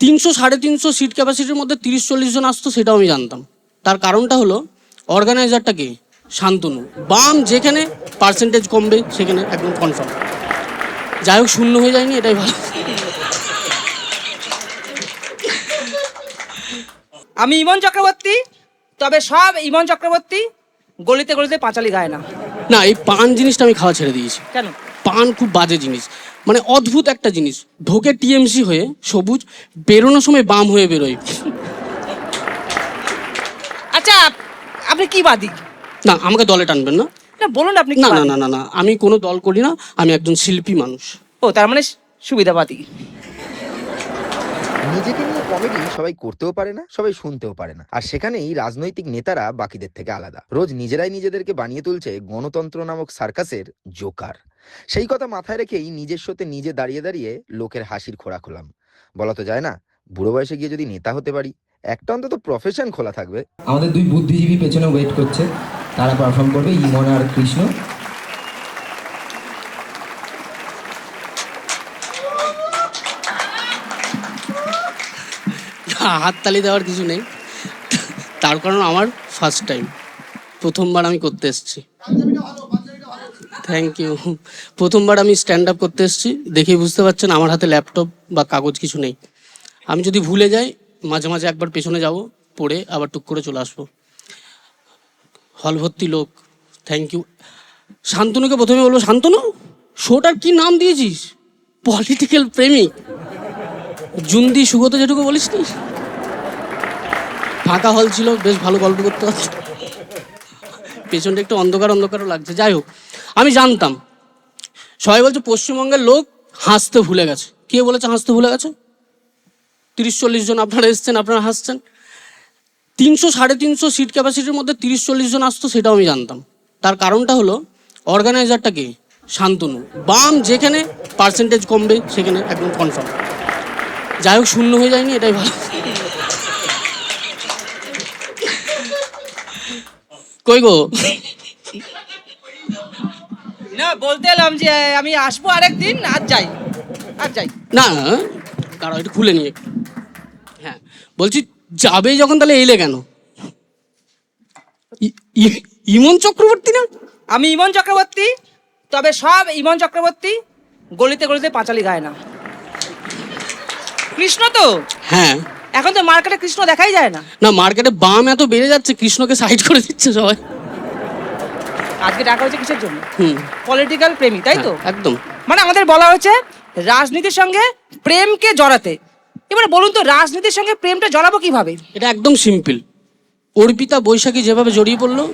300-350 seat ক্যাপাসিটির মধ্যে 30-40 জন আসতো, সেটাও আমি জানতাম। তার কারণটা হলো অর্গানাইজারটা কে? শান্তনু। বাম যেখানে পার্সেন্টেজ কমবে সেখানে একদম কনফার্ম। যাই হোক, শূন্য হয়ে যায়নি, এটাই ভালো। আমি ইমন চক্রবর্তী, তবে সব ইমন চক্রবর্তী গলিতে গলিতে পাঁচালি গায় না। না, এই পান জিনিসটা আমি খাওয়া ছেড়ে দিয়েছি। কেন? পান খুব বাজে জিনিস, মানে অদ্ভুত একটা জিনিস। ঢোকে টিএমসি হয়ে সবুজ, বেরোনোর সময় বাম হয়ে বেরোয়। আচ্ছা, আপনি কি বাদী? না, আমাকে দলে টানবেন না। না, বলুন আপনি কি না না বাদী? না না না, আমি কোনো দল করি না, আমি একজন শিল্পী মানুষ। ও, তার মানে সুবিধাবাদী। নিজেকে নিয়ে কমেডি সবাই করতেও পারে না, সবাই শুনতেও পারে না। আর সেখানেই রাজনৈতিক নেতারা বাকিদের থেকে আলাদা। রোজ নিজেরাই নিজেদেরকে বানিয়ে তুলছে গণতন্ত্র নামক সার্কাসের জোকার। সেই কথা মাথায় রেখেই নিজের শোতে নিজে দাঁড়িয়ে দাঁড়িয়ে লোকের হাসির খোরাক হলাম। বলা তো যায় না, বুড়ো বয়সে গিয়ে যদি নেতা হতে পারি, একটা অন্তত প্রফেশন খোলা থাকবে। আমাদের দুই বুদ্ধিজীবী পেছনে ওয়েট করছে, তারা পারফর্ম করবে, ইমন আর কৃষ্ণ। হাততালি দেওয়ার কিছু নেই, তার কারণ আমার ফার্স্ট টাইম, প্রথমবার আমি করতে এসেছি। Thank you. প্রথমবার আমি স্ট্যান্ড আপ করতে এসেছি, দেখেই বুঝতে পারছেন আমার হাতে ল্যাপটপ বা কাগজ কিছু নেই। আমি যদি ভুলে যাই, মাঝে মাঝে একবার পেছনে যাব, পড়ে আবার টুক করে চলে আসবো। হল ভর্তি লোক, থ্যাংক ইউ। শান্তনুকে প্রথমে বলবো, শান্তনু শোটার কি নাম দিয়েছিস? পলিটিক্যাল প্রেমিক। জুন্দি সুগত যেটুকু বলিস নি। ফাঁকা হল ছিল, বেশ ভালো গল্প করতে পারছি। পেছনটা একটু অন্ধকার অন্ধকারও লাগছে। যাই হোক, আমি জানতাম। সবাই বলছে পশ্চিমবঙ্গের লোক হাসতে ভুলে গেছে। কে বলেছে হাসতে ভুলে গেছে? 30-40 জন আপনারা এসছেন, আপনারা হাসছেন। 300-350 সিট ক্যাপাসিটির মধ্যে 30-40 জন আসতো, সেটাও আমি জানতাম। তার কারণটা হলো অর্গানাইজারটা কে? শান্তনু। বাম যেখানে পার্সেন্টেজ কমবে সেখানে একদম কনফার্ম। যাই হোক, শূন্য হয়ে যায়নি, এটাই ভালো। কই গো? না, বলতে এলাম যে আমি আসবো আরেকদিন, আজ যাই, আজ যাই। না, কারণ একটু খুলে নিয়ে। হ্যাঁ, বলছি যাবে যখন, তাহলে এলে কেন? ইমন চক্রবর্তী না? আমি ইমন চক্রবর্তী, তবে সব ইমন চক্রবর্তী গলিতে গলিতে পাঁচালি গায় না। কৃষ্ণ তো হ্যাঁ। এখন তো মার্কেটে কৃষ্ণ দেখাই যায় না। না, মার্কেটে বাম এত বেড়ে যাচ্ছে, কৃষ্ণকে সাইড করে দিচ্ছে সবাই। আজকে ডাকা হয়েছে কিসের জন্য? হুম, পলিটিক্যাল প্রেমী, তাই তো? হ্যাঁ, একদম। মানে আমাদের বলা হয়েছে রাজনীতির সঙ্গে প্রেমকে জড়াতে। এবারে বলুন তো, রাজনীতির সঙ্গে প্রেমটা জড়াবো কিভাবে? এটা একদম সিম্পল। অর্পিতা বৈশাখী যেভাবে জড়িয়ে পড়লো,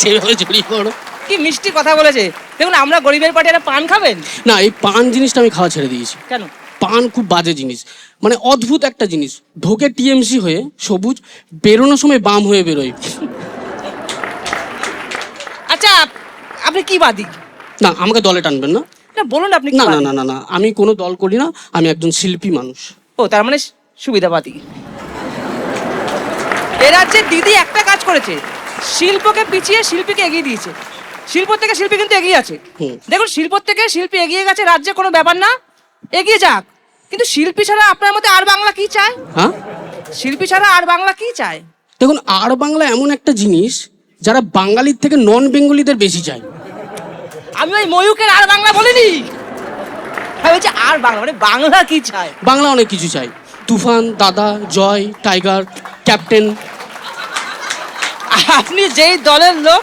সেভাবে জড়িয়ে পড়ো। কি মিষ্টি কথা বলেছে। দেখুন, আমরা গরিবের পার্টি একটা পান খাবেন? না, এই পান জিনিসটা আমি খাওয়া ছেড়ে দিয়েছি। কেন? পান খুব বাজে জিনিস, মানে অদ্ভুত একটা জিনিস। ঢোকে টিএমসি হয়ে সবুজ, বেরোনোর সময় বাম হয়ে বেরোয়। আচ্ছা, আপনি কি বাদী? না, আমাকে দলে টানবেন না। না, বলুন আপনি কি না না বাদী? না না না, আমি কোনো দল করি না, আমি একজন শিল্পী মানুষ। ও, তার মানে সুবিধাবাদী। এ রাজ্যে দিদি একটা কাজ করেছে, শিল্পকে পিছিয়ে শিল্পীকে এগিয়ে দিয়েছে। শিল্প থেকে শিল্পী কিন্তু এগিয়ে আছে। হুম। দেখুন, শিল্প থেকে শিল্পী এগিয়ে গেছে, রাজ্যে কোনো ব্যাপার না, এগিয়ে যাক। কিন্তু শিল্পী ছাড়া আপনার মতে আর বাংলা কি চায়? হ্যাঁ, শিল্পী ছাড়া আর বাংলা কি চায়? দেখুন, আর বাংলা এমন একটা জিনিস যারা বাঙালির থেকে নন বেঙ্গলিদের বেশি চায়। আমি ওই ময়ূকের আর বাংলা বলিনি, আমি বলছি আর বাংলা, মানে বাংলা কি চায়? বাংলা অনেক কিছু চাই। তুফান, দাদা, জয়, টাইগার, ক্যাপ্টেন। আপনি যেই দলের লোক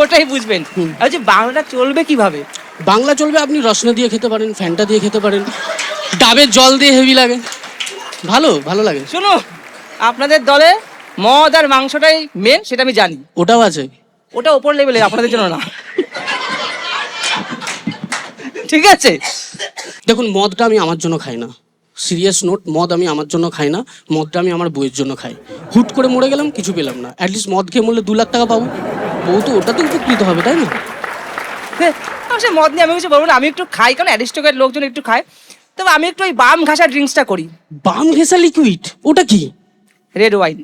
ওটাই বুঝবেন। আমি বলছি বাংলাটা চলবে কিভাবে? বাংলা চলবে, আপনি রসনা দিয়ে খেতে পারেন, ফ্যান্টা দিয়ে খেতে পারেন, ডাবের জল দিয়ে হেভি লাগে, ভালো ভালো লাগে। শুনো, আপনাদের দলে মদ আর মাংসটাই মেন, সেটা আমি জানি। ওটাও আছে। ওটা ওপর লেভেলে, আপনাদের জন্য না। ঠিক আছে? দেখুন, মদটা আমি আমার জন্য খাই না, সিরিয়াস নোট। মদ আমি আমার জন্য খাই না, মদটা আমি আমার বউয়ের জন্য খাই। হুট করে মরে গেলাম, কিছু পেলাম না, অ্যাটলিস্ট মদ খেয়ে মরলে 2 লাখ টাকা পাবো, বউ তো ওটাতে উপকৃত হবে, তাই না? সে মদ নিয়ে আমি কিছু বলবো না, আমি একটু খাই, কারণ অ্যারিস্টোক্রেট লোকজন একটু খায়। তবে আমি একটু ওই বাম ঘাসা ড্রিঙ্কসটা করি। বাম ঘেঁষা লিকুইড? ওটা কি? Red wine.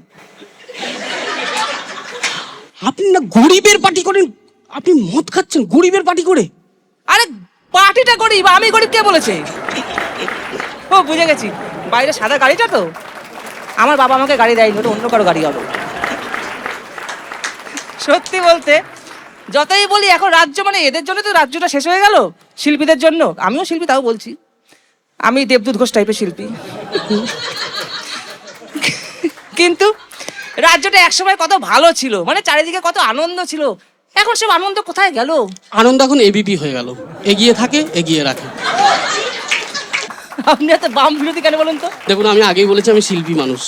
আপনি না গরিবের পার্টি করেন, আপনি মদ খাচ্ছেন গরিবের পার্টি করে? আরে পার্টিটা গরিব, আমি গরিব কে বলেছে? ও বুঝে গেছি, বাইরে সাদা গাড়িটা তো, আমার বাবা আমাকে গাড়ি দেয়নি, ওটা অন্য কারো গাড়ি হবে। সত্যি বলতে যতই বলি এখন রাজ্য মানে এদের জন্য তো রাজ্যটা শেষ হয়ে গেল, শিল্পীদের জন্য। আমিও শিল্পী, তাও বলছি আমি দেবদূত ঘোষ টাইপের শিল্পী। কিন্তু রাজ্যটা একসময় কত ভালো ছিল, মানে চারিদিকে কত আনন্দ ছিল, এখন সব আনন্দ কোথায় গেল? আনন্দ এখন এবিপি হয়ে গেল, এগিয়ে থাকে এগিয়ে রাখে। আপনি এত বাম বিরোধী কেন বলুন তো? দেখুন, আমি আগেই বলেছি আমি শিল্পী মানুষ।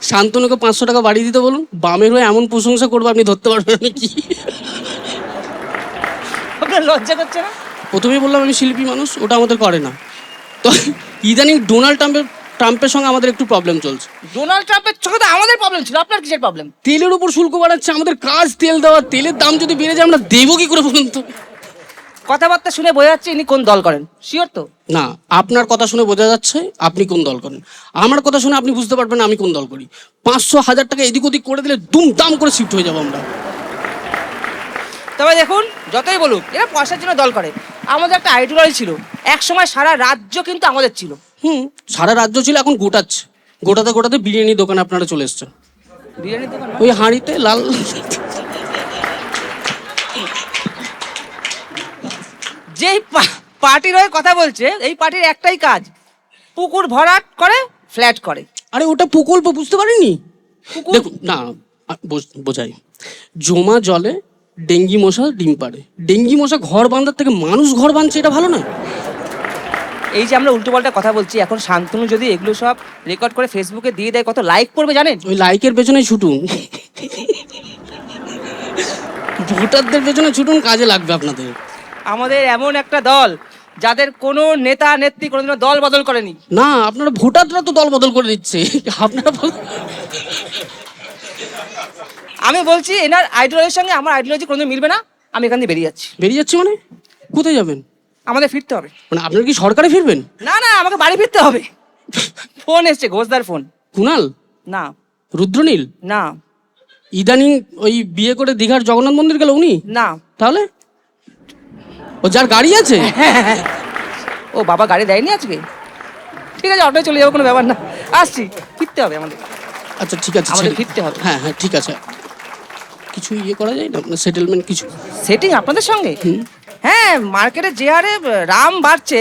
শান্তনুকে 500 টাকা বাড়িয়ে দিতে বলুন, বামের হয়ে এমন প্রশংসা করবো আপনি ধরতে পারবেন না কি। আপনার লজ্জা করছে না? প্রথমেই বললাম আমি শিল্পী মানুষ, ওটা আমাদের করে না। তো ইদানিং ডোনাল্ড ট্রাম্পের সঙ্গে আমাদের একটু প্রবলেম চলছে। ডোনাল্ড ট্রাম্পের সঙ্গে তো আমাদের প্রবলেম ছিল, আপনার কিসের প্রবলেম? তেলের উপর শুল্ক বাড়াচ্ছে, আমাদের কাজ তেল দেওয়া, তেলের দাম যদি বেড়ে যায় আমরা দেবো কি করে বলুন তো? কথাবার্তা শুনে বোঝা যাচ্ছে ইনি কোন দল করেন, শিওর তো? না, আপনার কথা শুনে বোঝা যাচ্ছে আপনি কোন দল করেন, আমার কথা শুনে আপনি বুঝতে পারবেন না আমি কোন দল করি। 500-1000 টাকা এদিক ওদিক করে দিলে দুমদাম করে শিফট হয়ে যাবো আমরা। তবে দেখুন, যতই বলুক এরা পয়সার জন্য দল করে, আমাদের একটা আইডিওলজি ছিল, এক সময় সারা রাজ্য কিন্তু আমাদের ছিল। সারা রাজ্য ছিল, এখন গোটাচ্ছে, গোটাতে গোটাতে বিরিয়ানি দোকানে আপনারা চলে এসছেন। বিরিয়ানির দোকান ওই হাঁড়িতে লাল। যেই পার্টির হয়ে কথা বলছে, এই পার্টির একটাই কাজ, পুকুর ভরাট করে ফ্ল্যাট করে। আরে ওটা প্রকল্প, বুঝতে পারিনি? দেখুন না, বোঝাই, জমা জলে ডেঙ্গি মশা ডিম পাড়ে। ডেঙ্গি মশা ঘর বাঁধার থেকে মানুষ ঘর বাঁধছে, এটা ভালো নয়? এই যে আমরা উল্টো পাল্টা কথা বলছি, এখন শান্তনু যদি এগুলো সব রেকর্ড করে ফেসবুকে দিয়ে দেয়, কত লাইক পড়বে জানেন? ওই লাইকের পেছনেই ছুটুন, ভোটারদের পেছনে ছুটুন, কাজে লাগবে আপনাদের। আমাদের এমন একটা দল যাদের কোনো নেতা নেত্রী কোনোদিনও দল বদল করেনি। না, আপনারা ভোটাররা তো দল বদল করে দিচ্ছে, আপনারা আমি বলছি এনার আইডিওলজির সঙ্গে আমার আইডিওলজি কোনোদিন মিলবে না, আমি এখান থেকে বেরিয়ে যাচ্ছি। বেরিয়ে যাচ্ছে মানে? কোথায় যাবেন? আমাদের ফিরতে হবে। মানে আপনার কি সরকারে ফিরবেন? না না, আমাকে বাড়ি ফিরতে হবে। ফোন এসছে, ঘোষদার ফোন। কুনাল? না। রুদ্রনীল? না। ইদানিং ওই বিয়ে করে দীঘার জগন্নাথ মন্দির গেল উনি? না। তাহলে ও যার গাড়ি আছে? ও বাবা গাড়ি দেয়নি আজকে? ঠিক আছে, অটোয় চলে যাবো, কোনো ব্যাপার না, আসছি, ফিরতে হবে আমাদের। আচ্ছা ঠিক আছে, আমাদের ফিরতে হবে। হ্যাঁ হ্যাঁ ঠিক আছে। কিছু ইয়ে করা যায় না, সেটেলমেন্ট কিছু? সেটিং আপনাদের সঙ্গে? হ্যাঁ, মার্কেটে যে হারে রাম বাড়ছে,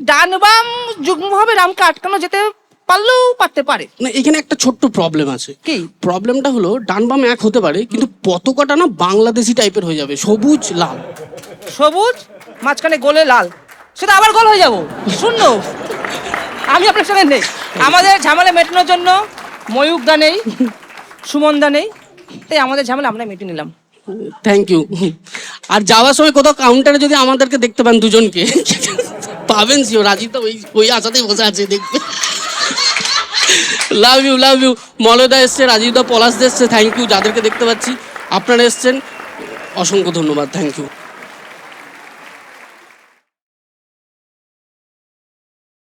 ডান বাম যুগ্মভাবে রামকে আটকানো যেতে পারলেও পারতে পারে। না, এখানে একটা ছোট্ট প্রবলেম আছে। কি প্রবলেমটা হলো, ডান বাম এক হতে পারে, কিন্তু পতাকাটা না বাংলাদেশি টাইপের হয়ে যাবে, সবুজ লাল। সবুজ মাঝখানে গোলে লাল, সেটা আবার গোল হয়ে যাবো শূন্য। আমি আপনার সঙ্গে নেই, আমাদের ঝামেলা মেটানোর জন্য ময়ূক দা নেই, সুমন দা নেই, তাই আমাদের ঝামেলা আমরা মেটে নিলাম। Thank you. আর যাওয়ার সময় কোথাও কাউন্টারে যদি আমাদেরকে দেখতে পান দুজনকে, পাবেন শিওর, রাজীব তো ওই আশাতেই বসে আছে, দেখবে। Love you, love you. মলয়দা এসছে, রাজীব দা, পলাশ এসছে, থ্যাংক ইউ। যাদেরকে দেখতে পাচ্ছি আপনারা এসছেন, অসংখ্য ধন্যবাদ, থ্যাংক ইউ।